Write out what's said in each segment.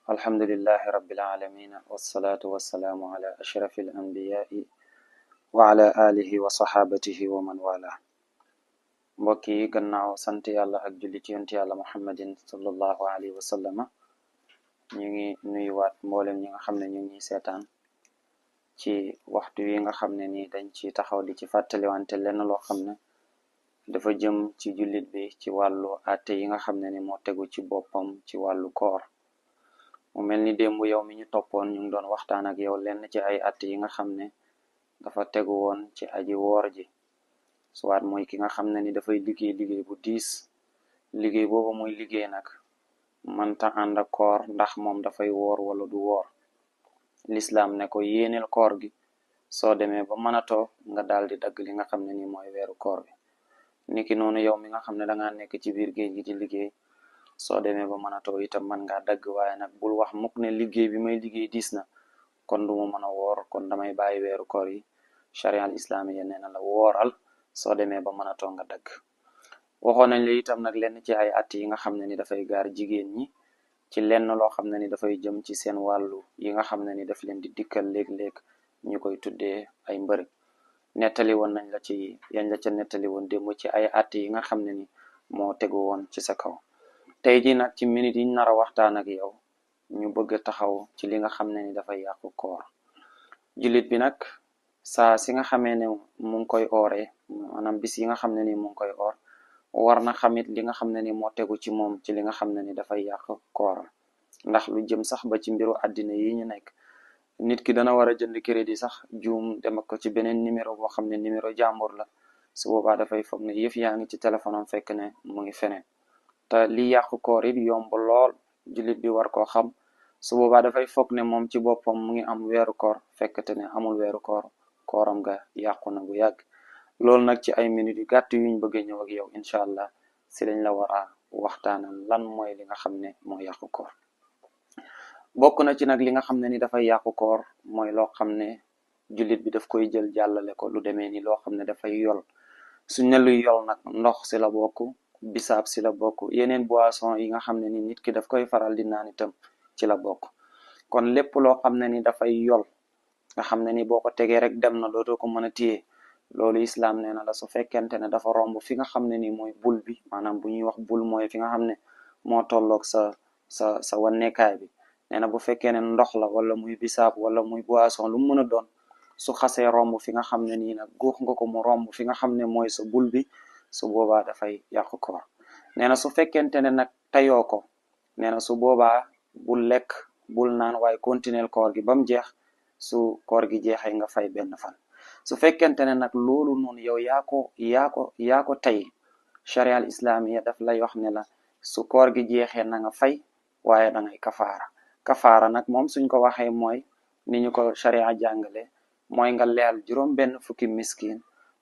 الحمد لله رب العالمين والصلاة والسلام على أشرف الأنبياء وعلى آله وصحابته ومن والاه. mbokk yi gannaaw sant yàlla ak julli ci yonent yàlla muhammadin sallallahu alayhi wa sallama ñu ngi nuyuwaat mboolem ñi nga xam ne ñu ngi seetaan ci waxtu yi nga xam ne ni dañ ci taxaw di ci fàttaliwante lenn loo xam ne dafa jëm ci jullit bi ci wàllu àtte yi nga xam ne ni moo tegu ci boppam ci wàllu koor. mu mel ni démb yow mi ñu toppoon ñu ngi doon waxtaan ak yow lenn ci ay àtte yi nga xam ne dafa tegu woon ci aji woor ji, soit mooy ki nga xam ne ni dafay liggéey bu diis. liggéey boobu muy liggéey nag mënta ànd ak koor ndax moom dafay woor wala du woor. lislaam ne ko yéeneel koor gi, soo demee ba mënatoo nga daal di dagg li nga xam ne ni mooy weeru koor bi. niki noonu yow mi nga xam ne danga nekk ci biir géej gi di liggéey, soo demee ba mënatoo itam mën ngaa dagg, waaye nag bul wax mukk ne liggéey bi may liggéey diis na kon du ma mën a woor, kon damay bàyyi weeru koor yi. charia al islamiya nee na la wooral soo demee ba mënatoo nga dagg. waxoon nañ la itam nag lenn ci ay at yi nga xam ne ni dafay gaar jigéen ñi ci lenn loo xam ne ni dafay jëm ci seen wàllu yi nga xam ne ni daf leen di dikkal léeg-léeg ñu koy tuddee ay mbërëg. nettali woon nañ la ci yañ la ca nettali woon démb ci ay at yi nga xam ne ni moo tegu woon ci sa kaw. tey ji nag ci minute yi ñu nar a waxtaan ak yow ñu bëgg a taxaw ci li nga xam ne ni dafay yàqu koor. jullit bi nag saa si nga xamee ne mu ngi koy ooree, maanaam bis yi nga xam ne ni mu ngi koy oor, war na xamit li nga xam ne ni moo tegu ci moom ci li nga xam ne ni dafay yàq koor. ndax lu jëm sax ba ci mbiru àddina yi ñu nekk, nit ki dana war a jënd crédit sax juum dem ko ci beneen numéro boo xam ne numéro jàmbur la, su boobaa dafay foog ne yëf yaa ngi ci téléphone am fekk ne mu ngi feneen. te li yàqu koor it yomb lool jullit bi war koo xam. su boobaa dafay foog ne moom ci boppam mu ngi am weeru koor fekkte ne amul weeru koor, kooram ga yàqu na bu yàgg. loolu nag ci ay minutes yu gàtt yuñ bëgg a ñëw ak yow incha allah si lañ la war a waxtaanal lan mooy li nga xam ne moo yàqu koor. bokk na ci nag li nga xam ne ni dafay yàqu koor mooy loo xam ne jullit bi daf koy jël jàllale ko, lu demee ni loo xam ne dafay yol. suñ ne luy yol nag ndox si la bokk, bisaab si la bokk, yeneen boisson yi nga xam ne ni nit ki daf koy faral di naan itam ci la bokk. kon lépp loo xam ne ni dafay yol nga xam ne ni boo ko tegee rek dem na dootoo ko mën a téye, loolu islam nee na la su fekkente ne dafa romb fi nga xam ne ni mooy bul bi, maanaam bu ñuy wax bul mooy fi nga xam ne moo tolloog sa wannekaay bi. nee na bu fekkee ne ndox la wala muy bisaab wala muy boisson lu mu mën a doon, su xasee romb fi nga xam ne nii nag guux nga ko mu romb fi nga xam ne mooy sa bul bi, su boobaa dafay yàqu koor. nee na su fekkente ne nag tayoo ko, nee na su boobaa bul lekk bul naan, waaye continuer koor gi ba mu jeex. su koor gi jeexee nga fay benn fan. su fekkente ne nag loolu noonu yow yaa ko tey, charia al islamiya daf lay wax ne la su koor gi jeexee na nga fay, waaye da ngay kafaara nag moom suñ ko waxee mooy ni ñu ko charia jàngale, mooy nga leel juróom benn fukki miskin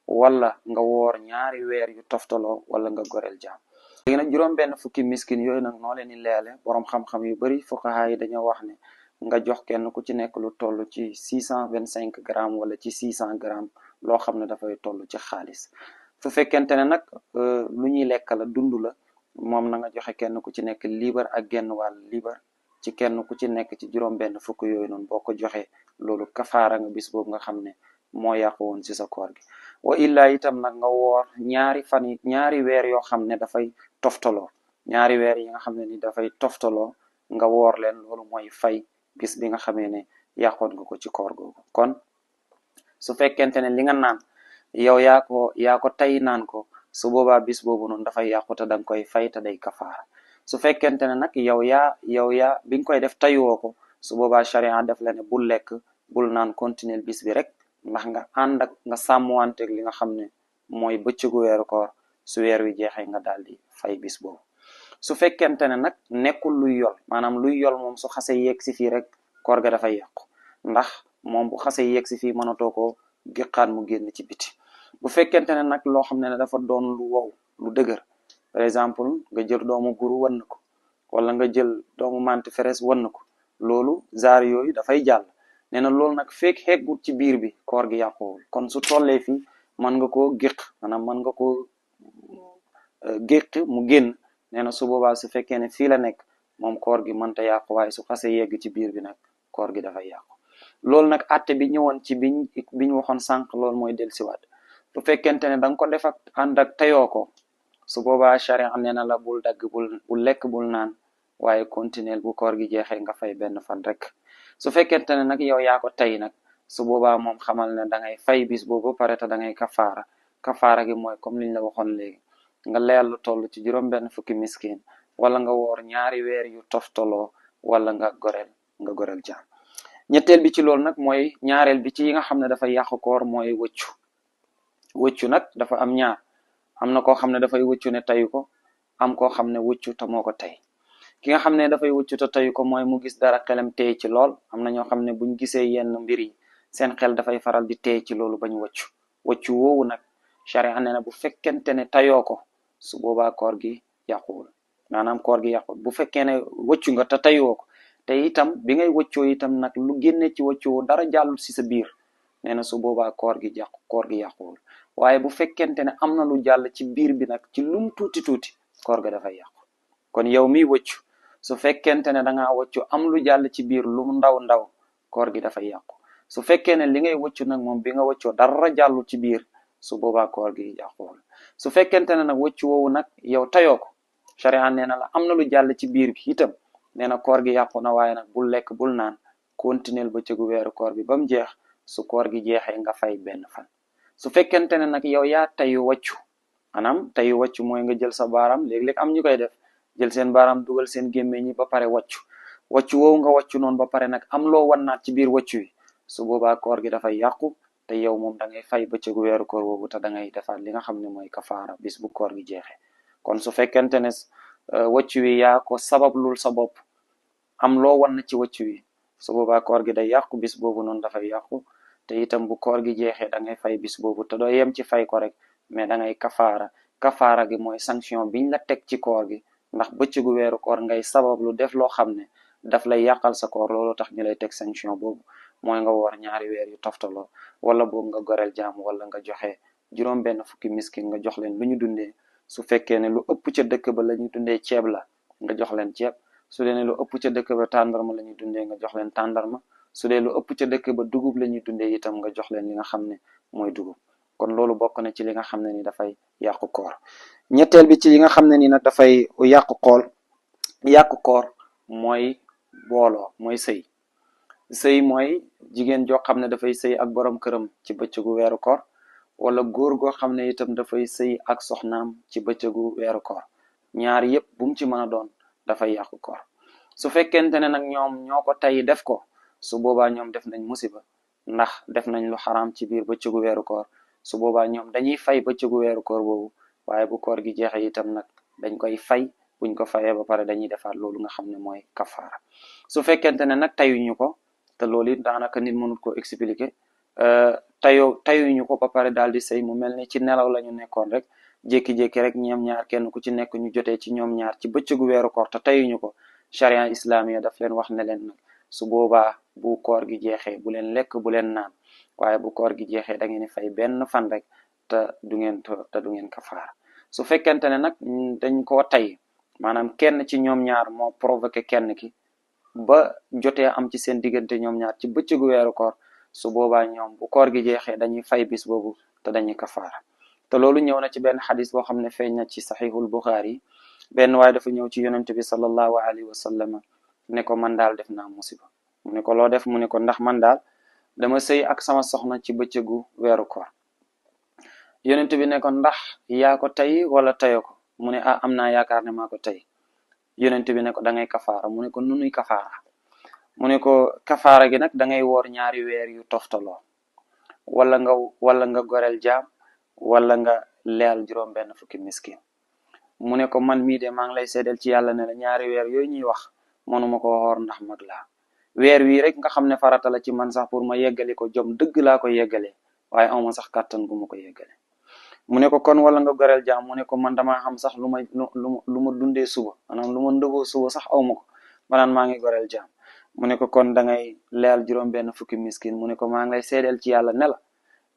wala nga woor ñaari weer yu toftaloo wala nga goreel jaam. léegi nag juróom benn fukki miskin yooyu nag noo leen di leele, boroom xam-xam yu bari fuqaha yi dañoo wax ne nga jox kenn ku ci nekk lu toll ci 625 grammes wala ci 600 grammes, loo xam ne dafay toll ci xaalis. su fekkente ne nag lu ñuy lekk la, dund la, moom na nga joxe kenn ku ci nekk liibar ak genn wàll liibar ci kenn ku ci nekk ci juróom benn fukk yooyu noonu. boo ko joxee loolu kafaara nga bis boobu nga xam ne moo yàqu woon ci sa koor gi. wa illa itam nag nga woor ñaari weer yoo xam ne dafay toftaloo, ñaari weer yi nga xam ne ni dafay toftaloo nga woor leen, loolu mooy fay bis bi nga xamee ne yàqoon nga ko ci koor googu. kon su fekkente ne li nga naan yow yaa ko tey naan ko, su boobaa bis boobu noonu dafay yàqu te danga koy fay te day kafaara. su fekkente ne nag yow yaa bi nga koy def tayuwoo ko, su boobaa charia def la ne bul lekk bul naan, continuer bis bi rek, ndax nga ànd ak nga sàmmanteeg li nga xam ne mooy bëccëgu weeru koor. su weer wi jeexee nga daal di fay bis boobu. su fekkente ne nag nekkul luy yol, maanaam luy yol moom su xase yegg si fii rek koor ga dafay yàqu, ndax moom bu xase yegg si fii mënatoo ko giqaan mu génn ci biti. bu fekkente ne nag loo xam ne dafa doon lu wow lu dëgër, par exemple nga jël doomu guru wan na ko, wala nga jël doomu mante feres wan na ko, loolu zaar yooyu dafay jàll. nee na loolu nag fekk xeggut ci biir bi koor gi yàquwul. kon su tollee fii mën nga koo giq, maanaam mën nga koo géq mu génn nee na su boobaa su fekkee ne fii la nekk moom koor gi mënta yàqu waaye su xasee yegg ci biir bi nag koor gi dafay yàqu loolu nag atte bi ñëwoon ci biñ waxoon sànq loolu mooy dellusiwaat bu fekkente ne da nga ko def ak ànd ak tayoo ko su boobaa charia nee na la bul dagg bul lekk bul naan waaye continuer bu koor gi jeexee nga fay benn fan rek su fekkente ne nag yow yaa ko tey nag su boobaa moom xamal ne da ngay fay bis boobu pare te da ngay kafaara gi mooy comme liñ la waxoon léegi nga leel lu toll ci juróom-benn fukki miskin wala nga woor ñaari weer yu toftaloo wala nga goreel jaam ñetteel bi ci loolu nag mooy ñaareel bi ci yi nga xam ne dafay yàqu koor mooy wëccu nag dafa am ñaar am na koo xam ne dafay wëccu ne tayu ko am koo xam ne wëccu te moo ko tey ki nga xam ne dafay wëccu te tayu ko mooy mu gis dara xelam teey ci lool am na ñoo xam ne buñ gisee yenn mbir yi seen xel dafay faral di teey ci loolu bañ wëccu woowu nag charia nee na bu fekkente ne tayoo ko su boobaa koor gi yàquwul maanaam koor gi yàquwul bu fekkee ne wëccu nga te tayoo ko te itam bi ngay wëccoo itam nag lu génne ci wëccoo dara jàllul si sa biir nee na su boobaa koor gi yàquwul waaye bu fekkente ne am na lu jàll ci biir bi nag ci lum tuuti koor ga dafay yàqu kon yow miy wëccu su fekkente ne dangaa wëccu am lu jàll ci biir lu ndaw koor gi dafay yàqu su fekkee ne li ngay wëccu nag moom bi nga wëccoo dara jàllul ci biir su boobaa koor gi yàquwul su fekkente ne nag wëccu woowu nag yow tayoo ko charia nee na la am na lu jàll ci biir bi itam nee na koor gi yàqu na waaye nag bul lekk bul naan continuer ba cëgu weeru koor bi ba mu jeex su koor gi jeexee nga fay benn fan su fekkente ne nag yow yaa tayu wàccu maanaam tayu wàccu mooy nga jël sa baaraam léeg-léeg am ñu koy def jël seen baaraam dugal seen gémmiñ ñi ba pare wàccu woowu nga wàccu noonu ba pare nag am loo wannaat ci biir wàccu wi su boobaa koor gi dafay yàqu te yow moom da ngay fay bëccëgu weeru koor boobu te da ngay defaat li nga xam ne mooy kafaara bis bu koor gi jeexee kon su fekkente ne wàccu wi yaa ko sabablul sa bopp am loo wan na ci wàccu wi su boobaa koor gi day yàqu bis boobu noonu dafay yàqu te itam bu koor gi jeexee da ngay fay bis boobu te doo yem ci fay ko rek mais da ngay kafaara gi mooy sanction biñ la teg ci koor gi ndax bëccëgu weeru koor ngay sabablu def loo xam ne daf lay yàqal sa koor loolu tax ñu lay teg sanction boobu mooy nga woor ñaari weer yu toftaloo wala boog nga goreel jaam wala nga joxe juróom benn fukki miskin nga jox leen lu ñu dundee su fekkee ne lu ëpp ca dëkk ba la ñu dundee ceeb la nga jox leen ceeb su dee ne lu ëpp ca dëkk ba tàndarma la ñuy dundee nga jox leen tàndarma su dee lu ëpp ca dëkk ba dugub la ñuy dundee itam nga jox leen li nga xam ne mooy dugub kon loolu bokk na ci li nga xam ne ni dafay yàqu koor ñetteel bi ci li nga xam ne ni nag dafay yàqu koor mooy booloo mooy sëy mooy jigéen joo xam ne dafay sëy ak borom këram ci bëccëgu weeru koor wala góor goo xam ne itam dafay sëy ak soxnaam ci bëccëgu weeru koor ñaar yépp bu mu ci mën a doon dafay yàqu koor su fekkente ne nag ñoom ñoo ko tey def ko su boobaa ñoom def nañ musiba ndax def nañ lu xaraam ci biir bëccëgu weeru koor su boobaa ñoom dañuy fay bëccëgu weeru koor boobu waaye bu koor gi jeexee itam nag dañ koy fay buñ ko fayee ba pare dañuy defaat loolu nga xam ne mooy kafaara su fekkente ne nag tayuñu ko te loolu it daanaka nit mënut ko expliquer tayuñu ko ba pare daal di sëy mu mel ni ci nelaw la ñu nekkoon rek jékki-jékki rek ñoom ñaar kenn ku ci nekk ñu jotee ci ñoom ñaar ci bëccëgu weeru koor te tayuñu ko charia islamiya daf leen wax ne leen nag su boobaa bu koor gi jeexee bu leen lekk bu leen naan waaye bu koor gi jeexee da ngeen di fay benn fan rek te du ngeen kafaara su fekkente ne nag dañ koo tay maanaam kenn ci ñoom ñaar moo provoqué kenn ki ba jotee am ci seen diggante ñoom ñaar ci bëccëgu weeru koor su boobaa ñoom bu koor gi jeexee dañuy fay bis boobu te dañuy kafaara te loolu ñëw na ci benn xadis boo xam ne feeñ na ci saxiixul Buxaari benn waaye dafa ñëw ci yonente bi sallallahu alayhi wa sallam ne ko man daal def naa musiba mu ne ko loo def mu ne ko ndax man daal dama sëy ak sama soxna ci bëccëgu weeru koor yonente bi ne ko ndax yaa ko tey wala tayoo ko mu ne am naa yaakaar ne maa ko tey yonente bi ne ko da ngay kafaara mu ne ko nunuy kafaara mu ne ko kafaara gi nag da ngay woor ñaari weer yu toftaloo wala nga goreel jaam wala nga leel juróom benn fukki miskin mu ne ko man mii de maa ngi lay seedeel ci yàlla ne la ñaari weer yooyu ñuy wax mënuma ko woor ndax mag laa weer wii rek nga xam ne farata la ci man sax pour ma yeggali ko jom dëgg laa ko yeggale waaye awma sax kàttan gu ma ko yeggale mu ne ko kon wala nga goreel jaam mu ne ko man damaa xam sax lu ma dundee suba maanaam lu ma ndëgoo suba sax awma ko manaan maa ngi goreel jaam mu ne ko kon da ngay leel juróom benn fukki miskin mu ne ko maa ngi lay seedeel ci yàlla ne la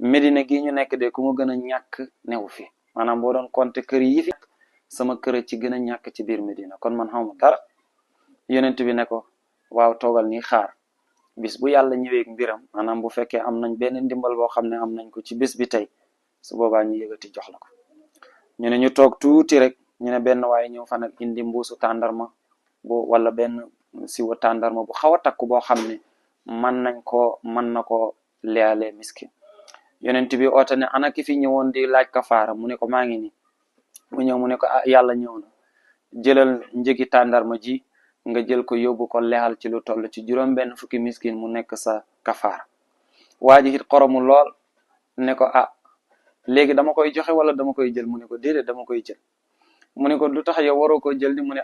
Medina gi ñu nekk de ku ma gën a ñàkk newu fi maanaam boo doon compter kër yi fi sama kër ci gën a ñàkk ci biir Medina kon man xawma dara yonent bi ne ko waaw toogal nii xaar bis bu yàlla ñëwee mbiram maanaam bu fekkee am nañ benn ndimbal boo xam ne am nañ ko ci bis bi tey su boobaa ñu yëgati jox la ko ñu ne ñu toog tuuti rek ñu ne benn waaye ñëw fa nag indi mbuusu tàndarma wala benn siwa tàndarma bu xaw a takku boo xam ne mën na ko leyalee miskin yonent bi oote ne ana ki fi ñëwoon di laaj kafaara mu ne ko maa ngi ni mu ñëw mu ne ko yàlla ñëw na jëlal njëgi tàndarma ji nga jël ko yóbbu ko lexal ci lu toll ci juróom benn fukki miskin mu nekk sa kafaara waa ji it xoromu lool ne ko léegi dama koy joxe wala dama koy jël mu ne ko déedéet dama koy jël mu ne ko lu tax yow waroo ko jël ni mu ne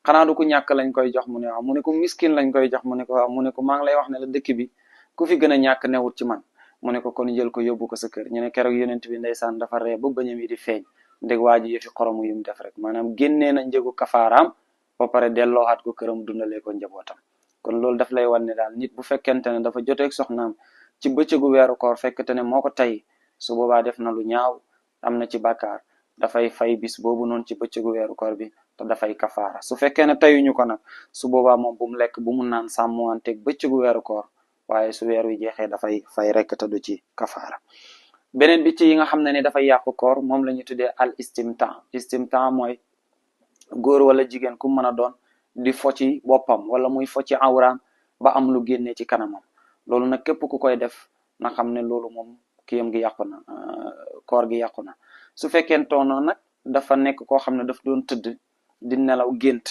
xanaa du ko ñàkk lañ koy jox mu ne waaw mu ne ko miskin lañ koy jox mu ne ko waaw mu ne ko maa ngi lay wax ne la dëkk bi ku fi gën a ñàkk newut ci man mu ne ko kon jël ko yóbbu ko sa kër ñu ne keroog yonent bi ndeysaan dafa ree ba bëñam yi di feeñ ndeg waa ji yëfi xoromu yum def rek maanaam génnee na njëgu kafaaraam ba pare dellooxaat ko këram dundalee ko njabootam kon loolu daf lay wan ne daal nit bu fekkente ne dafa joteeg soxnaam ci bëccëgu weeru koor fekkente ne moo ko tey su boobaa def na lu ñaaw am na ci bàkkaar dafay fay bis boobu noonu ci bëccëgu weeru koor bi te dafay kafaara su fekkee ne tayuñu ko nag su boobaa moom bu mu lekk bu mu naan sàmmanteeg bëccëgu weeru koor waaye su weer wi jeexee dafay fay rek te du ci kafaara beneen bi ci yi nga xam ne ni dafay yàqu koor moom la ñu tuddee al istimta mooy góor wala jigéen ku mën a doon di fo ci boppam wala muy fo ci awraam ba am lu génnee ci kanamam loolu nag képp ku koy def na xam ne loolu moom kiyam gi yàqu na koor gi yàqu na su fekkentoono nag dafa nekk koo xam ne daf doon tëdd di nelaw gént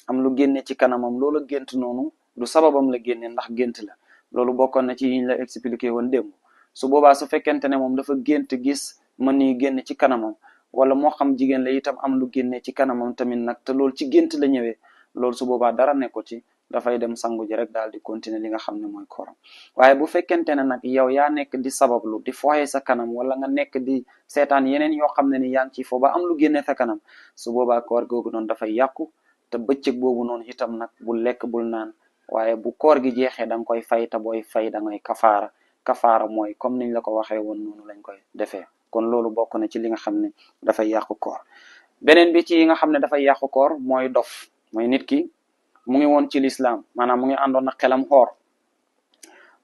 am lu génne ci kanamam loolu gént noonu du sababam la génne ndax gént la loolu bokkoon na ci yiñ la expliqué woon démb su boobaa su fekkente ne moom dafa gént gis mën ni génne ci kanamam wala moo xam jigéen la itam am lu génne ci kanamam tamit nag te loolu ci gént la ñëwee loolu su boobaa dara nekko ci dafay dem sangu ji rek daal di continuer li nga xam ne mooy kooram waaye bu fekkente ne nag yow yaa nekk di sabablu di fooyee sa kanam wala nga nekk di seetaan yeneen yoo xam ne ni yaa ngi ci fo ba am lu génne sa kanam su boobaa koor googu noonu dafay yàqu te bëccëg boobu noonu itam nag bul lekk bul naan waaye bu koor gi jeexee da nga koy fay te booy fay da ngay kafaara mooy comme niñ la ko waxee woon noonu lañ koy defee kon loolu bokk na ci li nga xam ne dafay yàqu koor beneen bi ci yi nga xam ne dafay yàqu koor mooy dof mooy nit ki mu ngi woon ci lislaam maanaam mu ngi àndoon na xelam xoor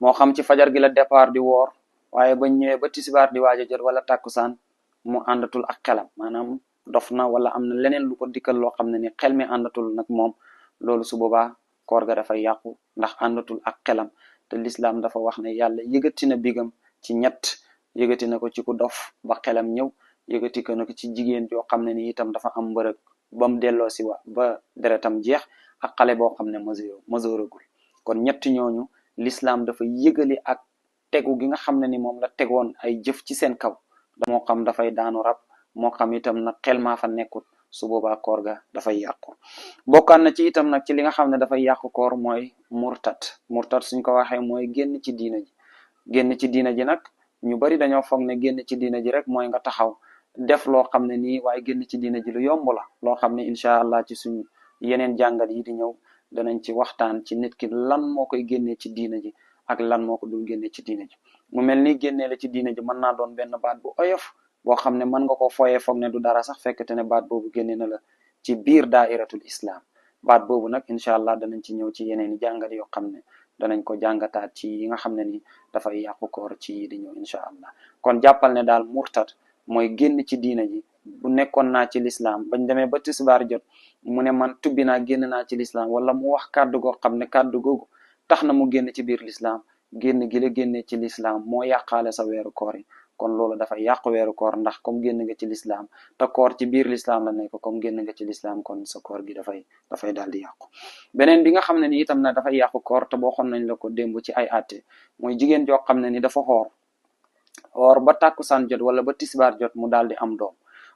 moo xam ci fajar gi la départ di woor waaye ba ñëwee ba tisbaar di waaj a jot wala tàkkusaan mu àndatul ak xelam maanaam dof na wala am na leneen lu ko dikkal loo xam ne ni xel mi àndatul nag moom loolu su boobaa koor ga dafay yàqu ndax àndatul ak xelam te lislaam dafa wax ne yàlla yëgati na bigam ci ñett yëgati na ko ci ku dof ba xelam ñëw yëgati ko na ko ci jigéen joo xam ne ni itam dafa am mbërëg ba mu delloo si wa ba deretam jeex ak xale boo xam ne majeuragul kon ñett ñooñu l'islam dafa yëgali ak tegu gi nga xam ne ni moom la tegoon ay jëf ci seen kaw moo xam dafay daanu rab moo xam itam nag xel maa fa nekkut su boobaa koor ga dafay yàqu bokkaan na ci itam nag ci li nga xam ne dafay yàqu koor mooy murtat suñ ko waxee mooy génn ci diina ji nag ñu bari dañoo foog ne génn ci diina ji rek mooy nga taxaw def loo xam ne nii waaye génn ci diina ji lu yomb la loo xam ne incha allah ci suñ yeneen jàngat yi di ñëw danañ ci waxtaan ci nit ki lan moo koy génnee ci diina ji ak lan moo ko dul génnee ci diina ji mu mel ni génnee la ci diina ji mën naa doon benn baat bu oyof boo xam ne mën nga ko fooyee foog ne du dara sax fekkte ne baat boobu génne na la ci biir daairatul islam baat boobu nag incha allah danañ ci ñëw ci yeneen i jàngat yoo xam ne danañ ko jàngataat ci yi nga xam ne ni dafay yàqu koor ci yi di ñëw incha allah kon jàppal ne daal murtad mooy génn ci diina ji bu nekkoon naa ci lislaam bañ demee ba tisbaar jot mu ne man tubbi naa génn naa ci lislaam wala mu wax kàddu goo xam ne kàddu googu tax na mu génn ci biir lislaam génn gi la génne ci lislaam moo yàqaale sa weeru koor yi kon loolu dafay yàqu weeru koor ndax comme génn nga ci lislaam te koor ci biir lislaam la nekk comme génn nga ci lislaam kon sa koor gi dafay daal di yàqu beneen bi nga xam ne ni itam na dafay yàqu koor te boo xoon nañ la ko démb ci ay àtte mooy jigéen joo xam ne ni dafa xoor ba tàkkusaan jot wala ba tisbaar jot mu daal di am doom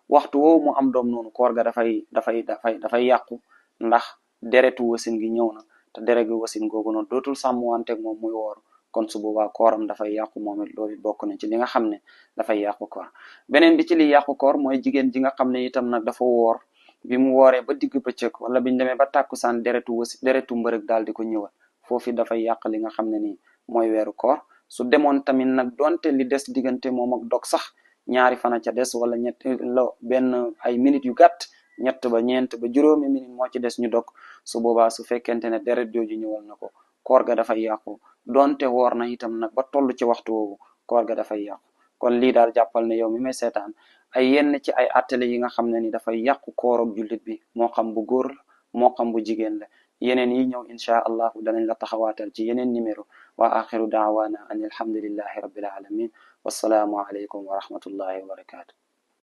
waxtu woowu mu am doom noonu koor ga dafay yàqu ndax deretu wasin gi ñëw na te deretu wasin googu noonu dootul sàmmanteeg moom muy woor kon su boobaa kooram dafay yàqu moom it loolu bokk na ci li nga xam ne dafay yàqu koor beneen bi ci li yàqu koor mooy jigéen ji nga xam ne itam nag dafa woor bi mu wooree ba digg bëccëg wala biñu demee ba tàkkusaan deretu mbërëg daal di ko ñëwal foofu dafay yàq li nga xam ne nii mooy weeru koor su demoon tamit nag donte li des diggante moom ak dog sax ñaari fana ca des wala benn ay minutes yu gàtt ñett ba ñeent ba juróomi minute moo ci des ñu dog su boobaa su fekkente ne deret jooju ñëwal na ko koor ga dafay yàqu donte woor na itam nag ba toll ci waxtu woowu koor ga dafay yàqu kon lii daal jàppal ne yow mi may seetaan ay yenn ci ay attale yi nga xam ne ni dafay yàqu koorog jullit bi moo xam bu góor la moo xam bu jigéen la yeneen yi ñëw inchaa allahu danañ la taxawaatal ci yeneen numéro wa axiru daawaana an alhamdulillahi rabbil alamin wassalaamu aleykum wa rahmatullahi wa barakatuh